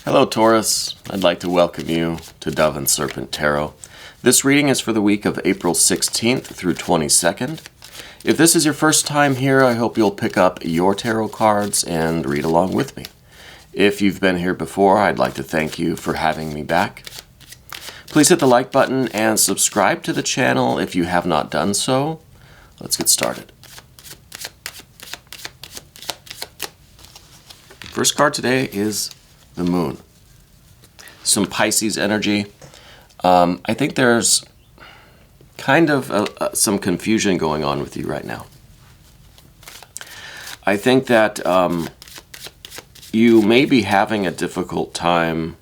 Hello Taurus, I'd like to welcome you to Dove and Serpent Tarot. This reading is for the week of April 16th through 22nd. If this is your first time here, I hope you'll pick up your tarot cards and read along with me. If you've been here before, I'd like to thank you for having me back. Please hit the like button and subscribe to the channel if you have not done so. Let's get started. First card today is the Moon. Some Pisces energy. I think there's kind of some confusion going on with you right now. I think that you may be having a difficult time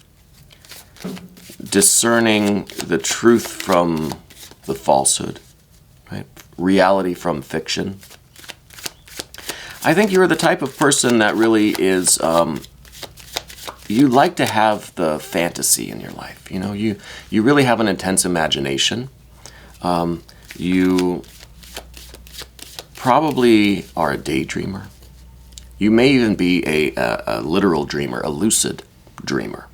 discerning the truth from the falsehood, right? Reality from fiction. I think you're the type of person that really is, you like to have the fantasy in your life. You know, you really have an intense imagination. You probably are a daydreamer. You may even be a literal dreamer, a lucid dreamer,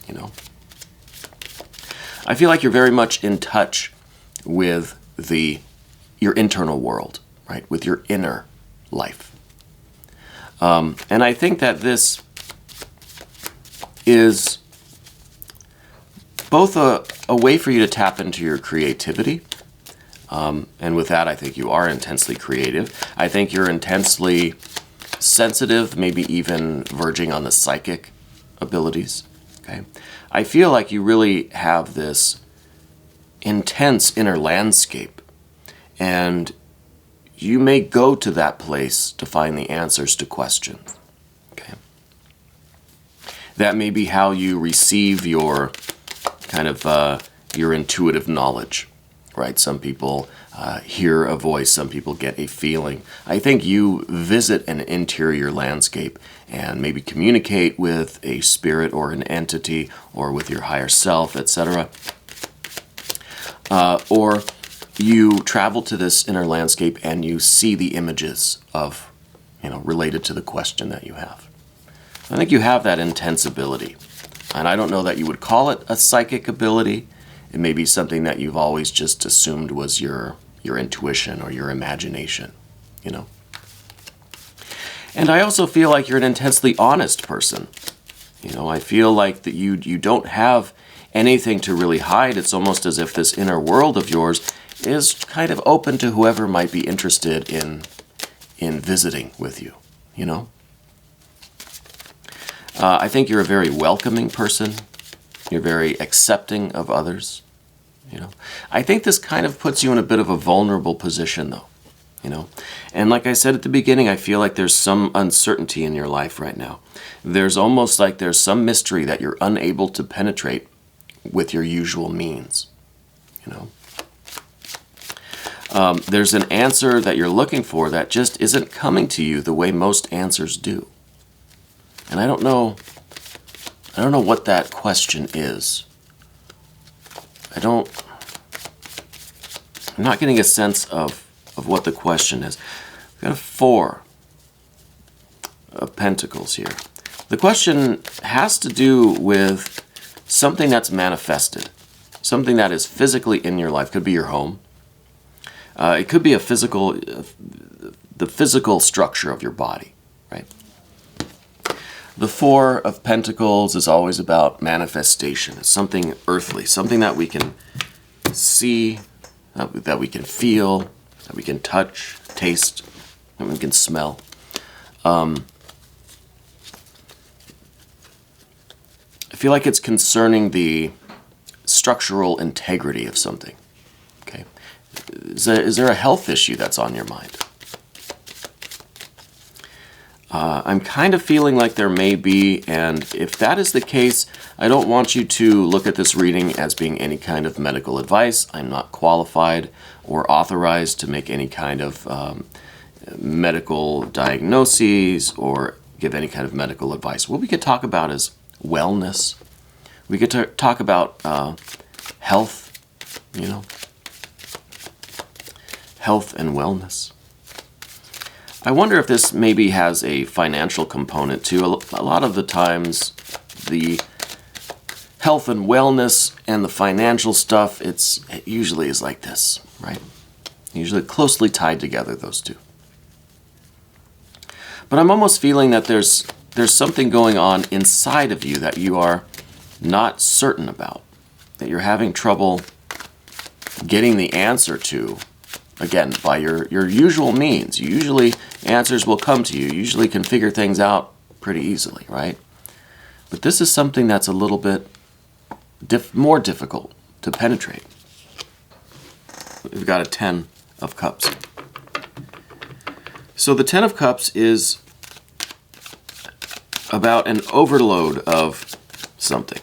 you know. I feel like you're very much in touch with your internal world, right? With your inner life. And I think that this is both a way for you to tap into your creativity. And with that, I think you are intensely creative. I think you're intensely sensitive, maybe even verging on the psychic abilities. Okay, I feel like you really have this intense inner landscape, and you may go to that place to find the answers to questions. Okay, that may be how you receive your kind of your intuitive knowledge, right? Some people hear a voice, some people get a feeling. I think you visit an interior landscape and maybe communicate with a spirit or an entity or with your higher self, etc. Or you travel to this inner landscape and you see the images of, related to the question that you have. I think you have that intense ability. And I don't know that you would call it a psychic ability. It may be something that you've always just assumed was your intuition or your imagination, you know. And I also feel like you're an intensely honest person. You know, I feel like that you don't have anything to really hide. It's almost as if this inner world of yours is kind of open to whoever might be interested in visiting with you, you know. I think you're a very welcoming person. You're very accepting of others, you know. I think this kind of puts you in a bit of a vulnerable position, though, you know. And like I said at the beginning, I feel like there's some uncertainty in your life right now. There's almost like there's some mystery that you're unable to penetrate with your usual means, you know. There's an answer that you're looking for that just isn't coming to you the way most answers do. And I don't know what that question is. I'm not getting a sense of what the question is. We've got a 4 of Pentacles here. The question has to do with something that's manifested, something that is physically in your life. Could be your home. It could be the physical structure of your body, right? The 4 of Pentacles is always about manifestation. It's something earthly, something that we can see, that we can feel, that we can touch, taste, that we can smell. I feel like it's concerning the structural integrity of something. Okay, is there a health issue that's on your mind? I'm kind of feeling like there may be, and if that is the case, I don't want you to look at this reading as being any kind of medical advice. I'm not qualified or authorized to make any kind of medical diagnoses or give any kind of medical advice. What we could talk about is wellness. We could talk about health, you know, health and wellness. I wonder if this maybe has a financial component too. A lot of the times the health and wellness and the financial stuff, it usually is like this, right? Usually closely tied together, those two. But I'm almost feeling that there's something going on inside of you that you are not certain about, that you're having trouble getting the answer to, again, by your usual means. Usually answers will come to you. You usually can figure things out pretty easily, right? But this is something that's a little bit more difficult to penetrate. We've got a 10 of Cups. So the 10 of Cups is about an overload of something,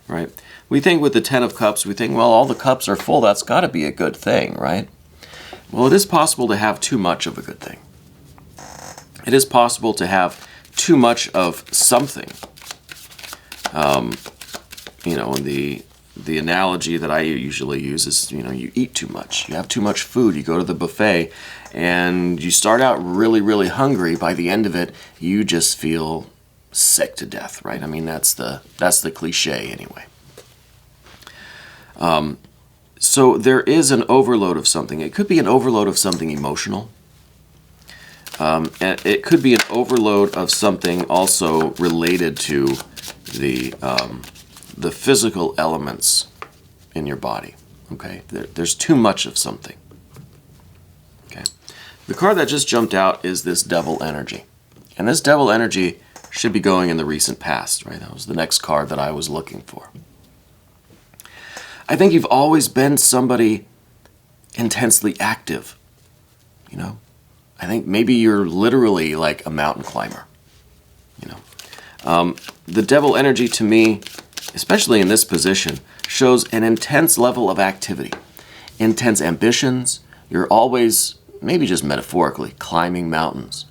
right? We think with the 10 of Cups, we think, well, all the cups are full. That's got to be a good thing, right? Well, it is possible to have too much of a good thing. It is possible to have too much of something. You know, the analogy that I usually use is, you know, you eat too much. You have too much food. You go to the buffet and you start out really, really hungry. By the end of it, you just feel sick to death, right? I mean, that's the cliche anyway. So there is an overload of something. It could be an overload of something emotional. And it could be an overload of something also related to the physical elements in your body. Okay, there's too much of something. Okay, the card that just jumped out is this Devil energy, and this Devil energy should be going in the recent past, right? That was the next card that I was looking for. I think you've always been somebody intensely active, you know? I think maybe you're literally like a mountain climber, you know? The Devil energy to me, especially in this position, shows an intense level of activity, intense ambitions. You're always, maybe just metaphorically, climbing mountains,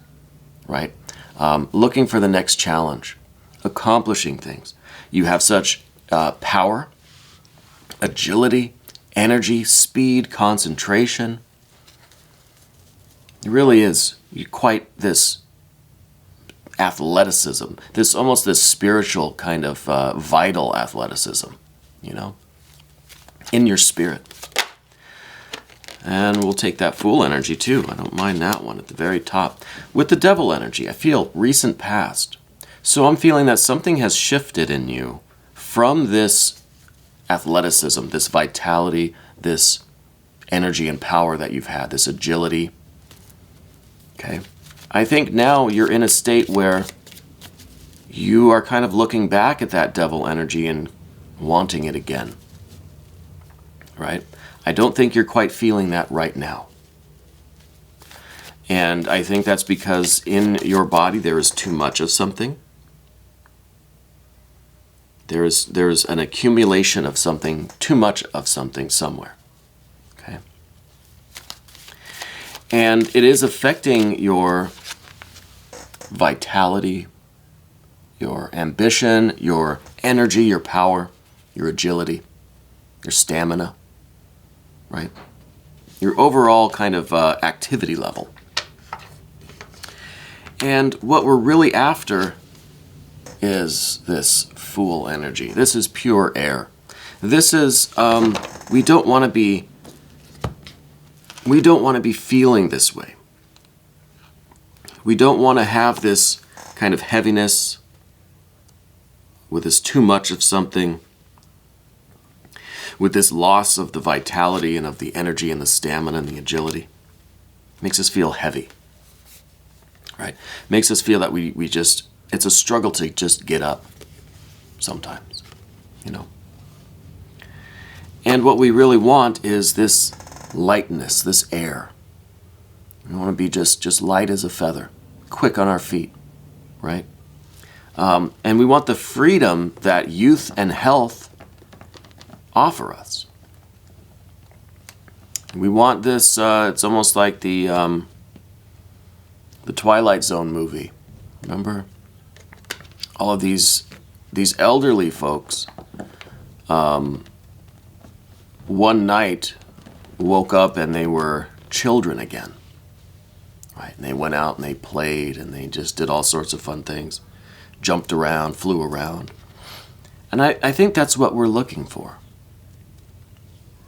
right? Looking for the next challenge, accomplishing things. You have such power, agility, energy, speed, concentration. It really is quite this athleticism, almost this spiritual kind of vital athleticism, you know, in your spirit. And we'll take that Fool energy too. I don't mind that one at the very top. With the Devil energy, I feel recent past. So I'm feeling that something has shifted in you from this athleticism, this vitality, this energy and power that you've had, this agility. Okay. I think now you're in a state where you are kind of looking back at that Devil energy and wanting it again. Right? I don't think you're quite feeling that right now. And I think that's because in your body there is too much of something. There's an accumulation of something, too much of something somewhere. Okay? And it is affecting your vitality, your ambition, your energy, your power, your agility, your stamina, right? Your overall kind of activity level. And what we're really after is this Fool energy. This is pure air. This is, we don't want to be feeling this way. We don't want to have this kind of heaviness with this too much of something, with this loss of the vitality and of the energy and the stamina and the agility. It makes us feel heavy, right? It makes us feel that we just, it's a struggle to just get up sometimes, you know. And what we really want is this lightness, this air. We want to be just light as a feather, quick on our feet, right? And we want the freedom that youth and health offer us. We want this, it's almost like the Twilight Zone movie. Remember? All of these elderly folks, one night woke up and they were children again. Right? And they went out and they played and they just did all sorts of fun things. Jumped around, flew around. And I think that's what we're looking for.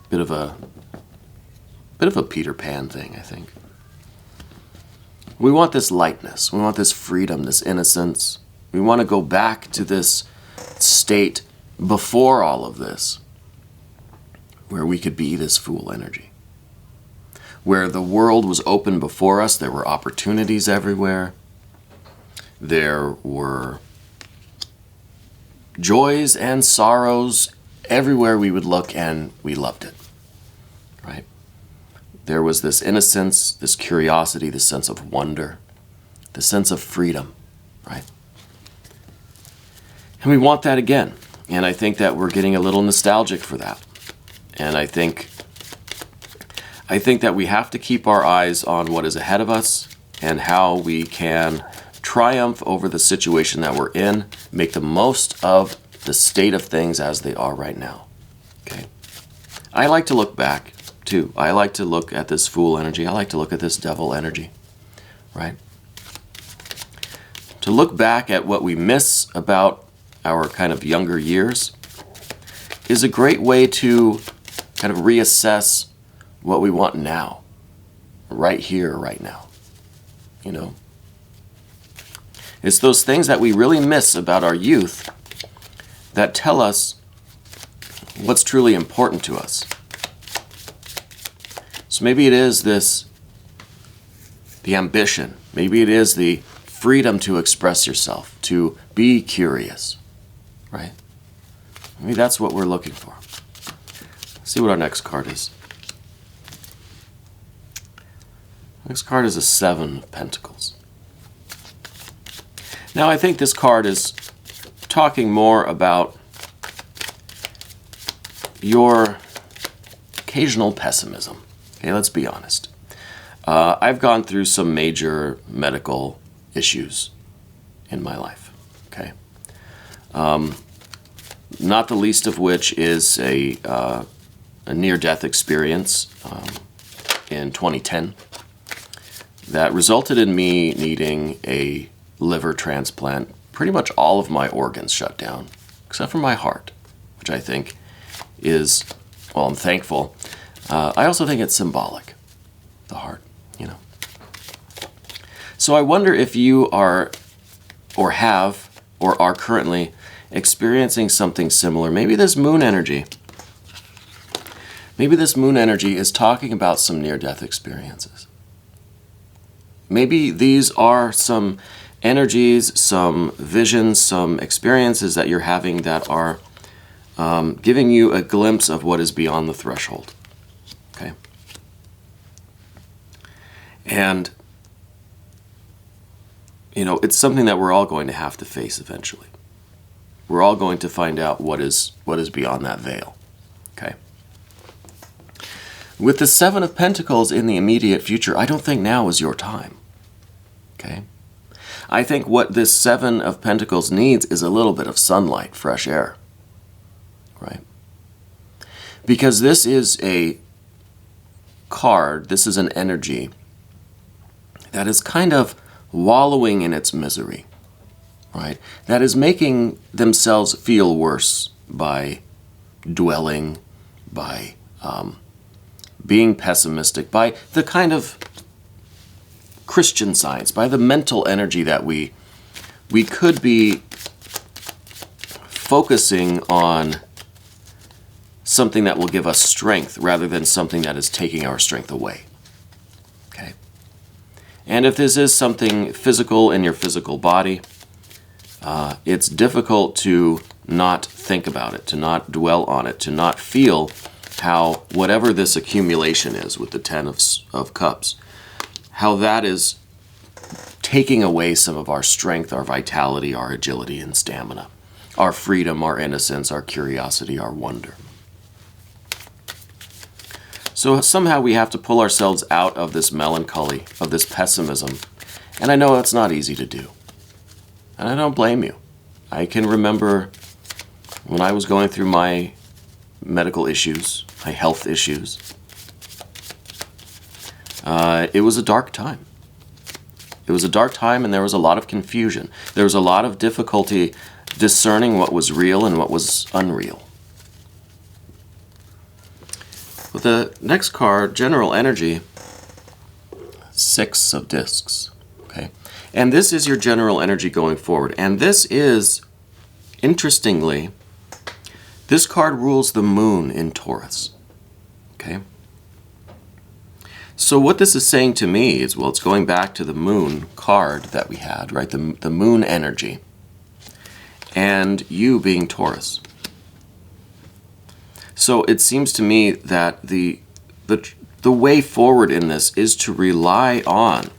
Bit of a Peter Pan thing, I think. We want this lightness. We want this freedom, this innocence. We want to go back to this state before all of this, where we could be this Fool energy. Where the world was open before us, there were opportunities everywhere. There were joys and sorrows everywhere we would look, and we loved it, right? There was this innocence, this curiosity, this sense of wonder, this sense of freedom, right? And we want that again. And I think that we're getting a little nostalgic for that. And I think that we have to keep our eyes on what is ahead of us and how we can triumph over the situation that we're in, make the most of the state of things as they are right now. Okay? I like to look back too. I like to look at this Fool energy. I like to look at this Devil energy, right? To look back at what we miss about our kind of younger years is a great way to kind of reassess what we want now, right here, right now, you know? It's those things that we really miss about our youth that tell us what's truly important to us. So maybe it is the ambition. Maybe it is the freedom to express yourself, to be curious, right? Maybe that's what we're looking for. Let's see what our next card is. Next card is a Seven of Pentacles. Now I think this card is talking more about your occasional pessimism. Okay, let's be honest. I've gone through some major medical issues in my life. Okay, not the least of which is a near-death experience in 2010 that resulted in me needing a liver transplant. Pretty much all of my organs shut down, except for my heart, which I think is, well, I'm thankful. I also think it's symbolic, the heart, you know. So I wonder if you are, or have, or are currently experiencing something similar. Maybe this moon energy. Maybe this moon energy is talking about some near-death experiences. Maybe these are some energies, some visions, some experiences that you're having that are giving you a glimpse of what is beyond the threshold. Okay? And, you know, it's something that we're all going to have to face eventually. We're all going to find out what is beyond that veil. Okay? With the Seven of Pentacles in the immediate future, I don't think now is your time. Okay? I think what this Seven of Pentacles needs is a little bit of sunlight, fresh air. Right? Because this is a card, this is an energy that is kind of wallowing in its misery. Right? That is making themselves feel worse by dwelling, by being pessimistic, by the kind of Christian Science, by the mental energy that we could be focusing on something that will give us strength rather than something that is taking our strength away. Okay? And if this is something physical in your physical body, it's difficult to not think about it, to not dwell on it, to not feel how whatever this accumulation is with the Ten of Cups, how that is taking away some of our strength, our vitality, our agility and stamina, our freedom, our innocence, our curiosity, our wonder. So somehow we have to pull ourselves out of this melancholy, of this pessimism. And I know it's not easy to do. And I don't blame you. I can remember when I was going through my medical issues, my health issues. It was a dark time. It was a dark time and there was a lot of confusion. There was a lot of difficulty discerning what was real and what was unreal. With the next card, General Energy, 6 of Discs. Okay, and this is your general energy going forward. And this is, interestingly, this card rules the moon in Taurus. Okay. So what this is saying to me is, well, it's going back to the moon card that we had, right? The moon energy. And you being Taurus. So it seems to me that the way forward in this is to rely on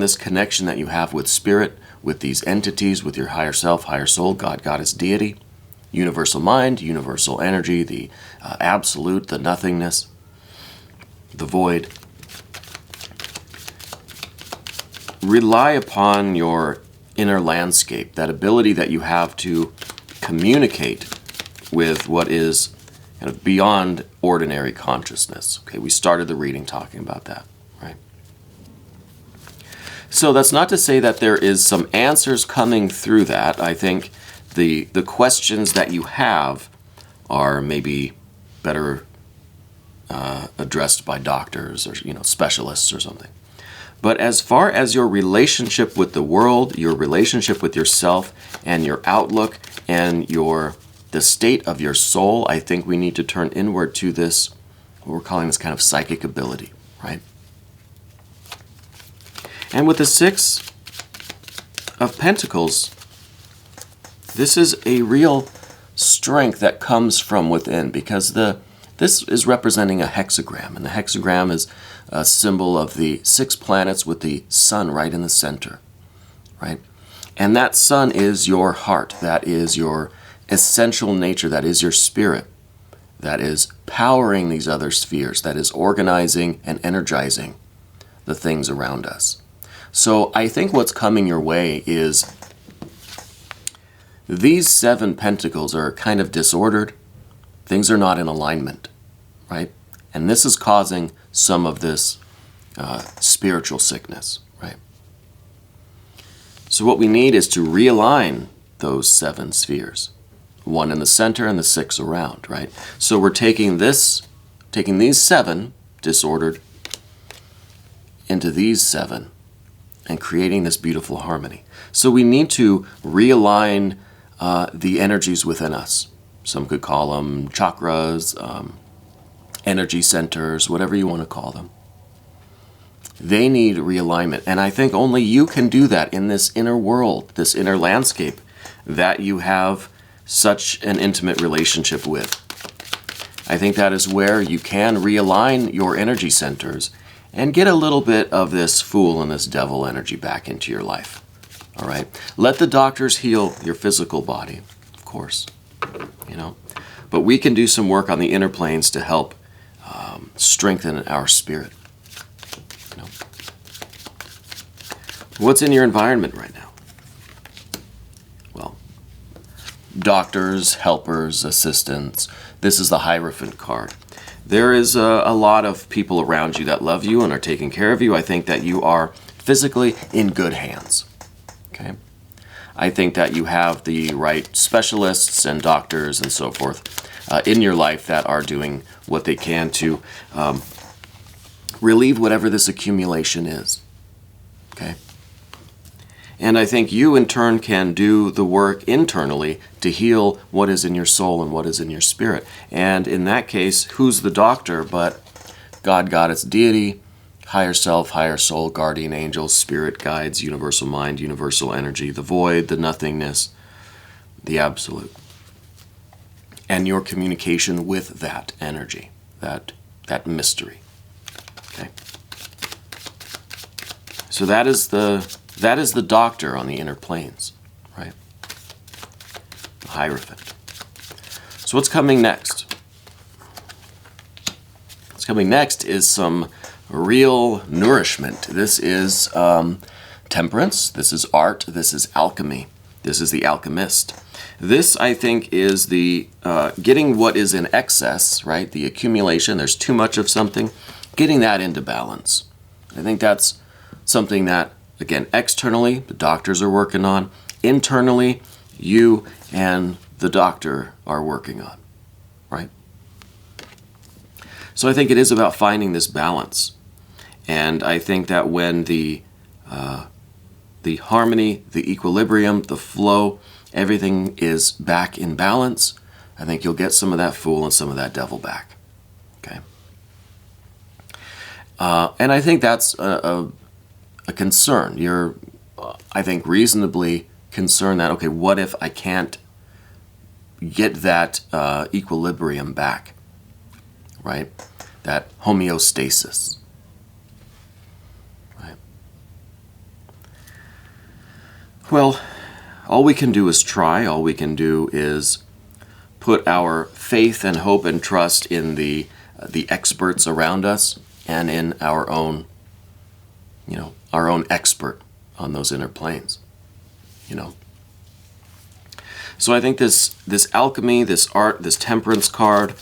this connection that you have with spirit, with these entities, with your higher self, higher soul, God, Goddess, deity, universal mind, universal energy, the absolute, the nothingness, the void. Rely upon your inner landscape, that ability that you have to communicate with what is kind of beyond ordinary consciousness. Okay, we started the reading talking about that, right? So that's not to say that there is some answers coming through that. I think the questions that you have are maybe better addressed by doctors or specialists or something. But as far as your relationship with the world, your relationship with yourself, and your outlook and the state of your soul, I think we need to turn inward to this, what we're calling this kind of psychic ability, right? And with the 6 of Pentacles, this is a real strength that comes from within, because this is representing a hexagram, and the hexagram is a symbol of the 6 planets with the sun right in the center, right? And that sun is your heart, that is your essential nature, that is your spirit, that is powering these other spheres, that is organizing and energizing the things around us. So I think what's coming your way is these 7 pentacles are kind of disordered. Things are not in alignment, right? And this is causing some of this spiritual sickness, right? So what we need is to realign those 7 spheres. 1 in the center and the 6 around, right? So we're taking these 7 disordered into these 7 and creating this beautiful harmony. So we need to realign the energies within us. Some could call them chakras, energy centers, whatever you want to call them. They need realignment. And I think only you can do that in this inner world, this inner landscape that you have such an intimate relationship with. I think that is where you can realign your energy centers and get a little bit of this fool and this devil energy back into your life. All right? Let the doctors heal your physical body, of course, but we can do some work on the inner planes to help strengthen our spirit. What's in your environment right now? Well, doctors, helpers, assistants. This is the Hierophant card. There is a lot of people around you that love you and are taking care of you. I think that you are physically in good hands. Okay? I think that you have the right specialists and doctors and so forth in your life that are doing what they can to relieve whatever this accumulation is. Okay? And I think you in turn can do the work internally to heal what is in your soul and what is in your spirit. And in that case, who's the doctor but God, Goddess, deity, higher self, higher soul, guardian angels, spirit guides, universal mind, universal energy, the void, the nothingness, the absolute. And your communication with that energy, that mystery. Okay. So that is the doctor on the inner planes, right? The Hierophant. So what's coming next? What's coming next is some real nourishment. This is temperance, this is art, this is alchemy, this is the alchemist. This, I think, is the getting what is in excess, right? The accumulation, there's too much of something, getting that into balance. I think that's something that again, externally, the doctors are working on. Internally, you and the doctor are working on, right? So I think it is about finding this balance. And I think that when the harmony, the equilibrium, the flow, everything is back in balance, I think you'll get some of that fool and some of that devil back. Okay? And I think that's a concern. You're, I think, reasonably concerned that, okay, what if I can't get that equilibrium back, right? That homeostasis, right? Well, all we can do is try. All we can do is put our faith and hope and trust in the experts around us and in our own, our own expert on those inner planes, So I think this alchemy, this art, this temperance card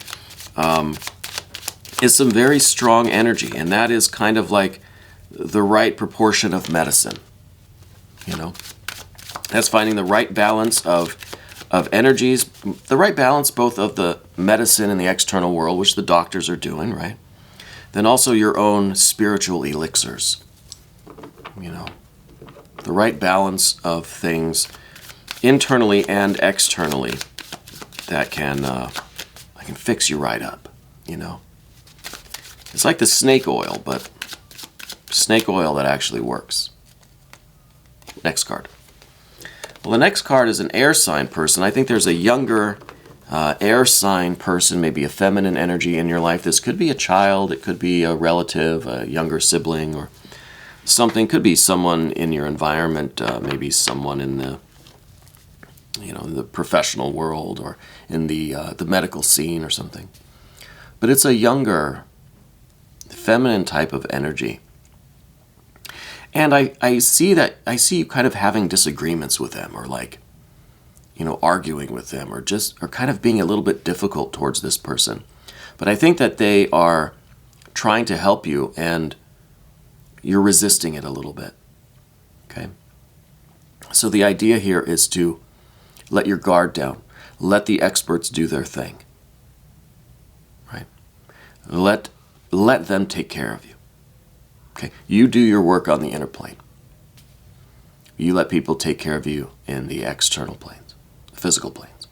is some very strong energy, and that is kind of like the right proportion of medicine, That's finding the right balance of energies, the right balance both of the medicine and the external world, which the doctors are doing, right? Then also your own spiritual elixirs, the right balance of things internally and externally that can fix you right up, It's like the snake oil, but snake oil that actually works. Next card. Well, the next card is an air sign person. I think there's a younger air sign person, maybe a feminine energy in your life. This could be a child, it could be a relative, a younger sibling, or something. Could be someone in your environment, maybe someone in the in the professional world or in the medical scene or something. But it's a younger, feminine type of energy. And I see you kind of having disagreements with them, or arguing with them, or kind of being a little bit difficult towards this person. But I think that they are trying to help you, and you're resisting it a little bit. Okay? So the idea here is to let your guard down. Let the experts do their thing. Right? Let them take care of you. Okay? You do your work on the inner plane. You let people take care of you in the external planes, the physical planes.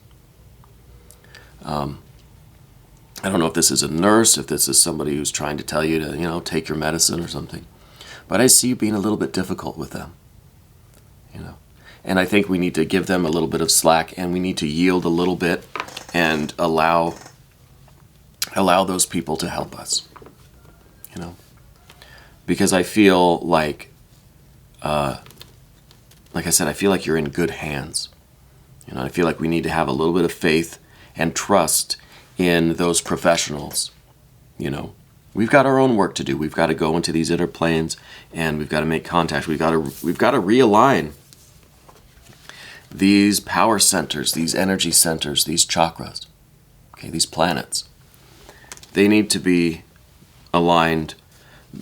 I don't know if this is a nurse, if this is somebody who's trying to tell you to, take your medicine or something. But I see you being a little bit difficult with them. And I think we need to give them a little bit of slack, and we need to yield a little bit and allow those people to help us. Because I feel like I said, I feel like you're in good hands. I feel like we need to have a little bit of faith and trust in those professionals. We've got our own work to do. We've got to go into these inner planes, and we've got to make contact. We've got to realign these power centers, these energy centers, these chakras, okay, these planets. They need to be aligned.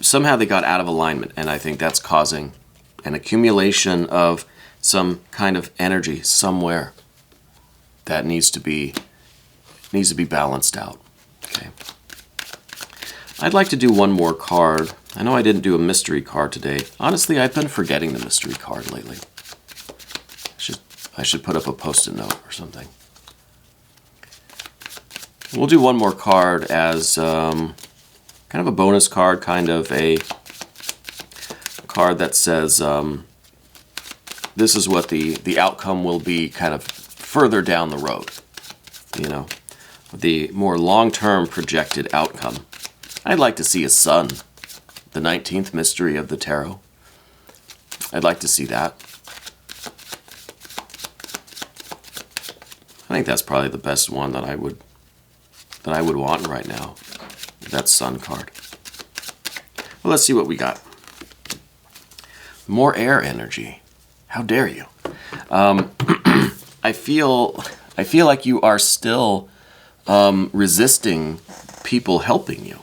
Somehow they got out of alignment, and I think that's causing an accumulation of some kind of energy somewhere that needs to be balanced out. Okay. I'd like to do one more card. I know I didn't do a mystery card today. Honestly, I've been forgetting the mystery card lately. I should put up a Post-it note or something. We'll do one more card as kind of a bonus card, kind of a card that says this is what the outcome will be kind of further down the road. The more long-term projected outcome. I'd like to see a sun, the 19th mystery of the tarot. I'd like to see that. I think that's probably the best one that I would want right now. That sun card. Well, let's see what we got. More air energy. How dare you? I feel like you are still resisting people helping you.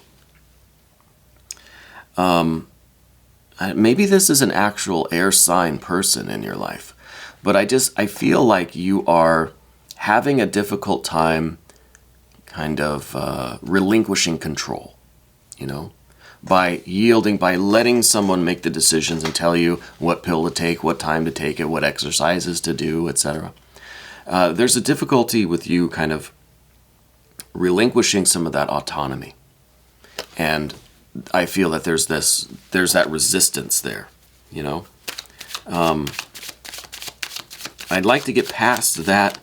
I maybe this is an actual air sign person in your life, but I feel like you are having a difficult time kind of relinquishing control, you know, by yielding, by letting someone make the decisions and tell you what pill to take, what time to take it, what exercises to do, etc. There's a difficulty with you kind of relinquishing some of that autonomy. And I feel that there's that resistance there, you know. I'd like to get past that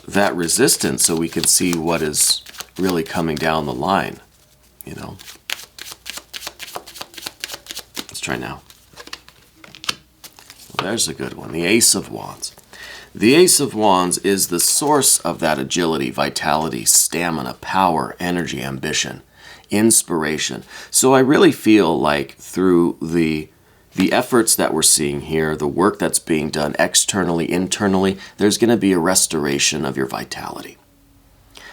resistance so we can see what is really coming down the line, you know. Let's try now. Well, there's a good one, the Ace of Wands. The Ace of Wands is the source of that agility, vitality, stamina, power, energy, ambition, inspiration. So I really feel like through the efforts that we're seeing here, the work that's being done externally, internally, there's going to be a restoration of your vitality.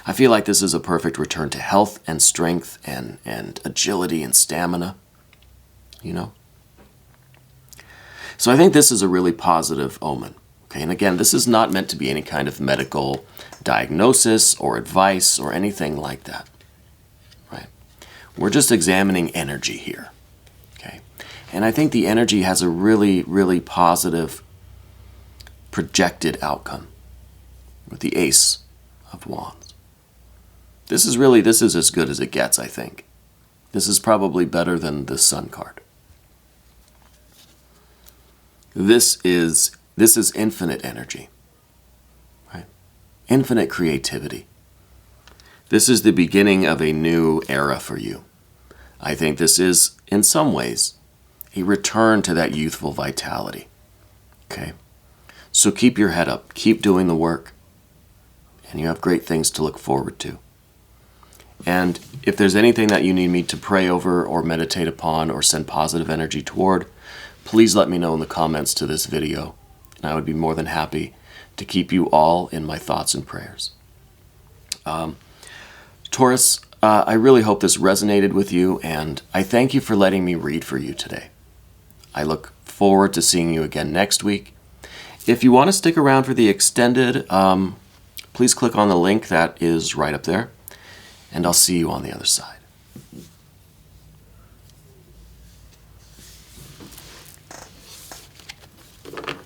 I feel like this is a perfect return to health and strength and agility and stamina, you know. So I think this is a really positive omen. Okay, and again, this is not meant to be any kind of medical diagnosis or advice or anything like that, right? We're just examining energy here, okay? And I think the energy has a really, really positive projected outcome with the Ace of Wands. This is as good as it gets, I think. This is probably better than the Sun card. This is infinite energy, right? Infinite creativity. This is the beginning of a new era for you. I think this is, in some ways, a return to that youthful vitality, okay? So keep your head up, keep doing the work, and you have great things to look forward to. And if there's anything that you need me to pray over or meditate upon or send positive energy toward, please let me know in the comments to this video. And I would be more than happy to keep you all in my thoughts and prayers. Taurus, I really hope this resonated with you, and I thank you for letting me read for you today. I look forward to seeing you again next week. If you want to stick around for the extended, please click on the link that is right up there, and I'll see you on the other side.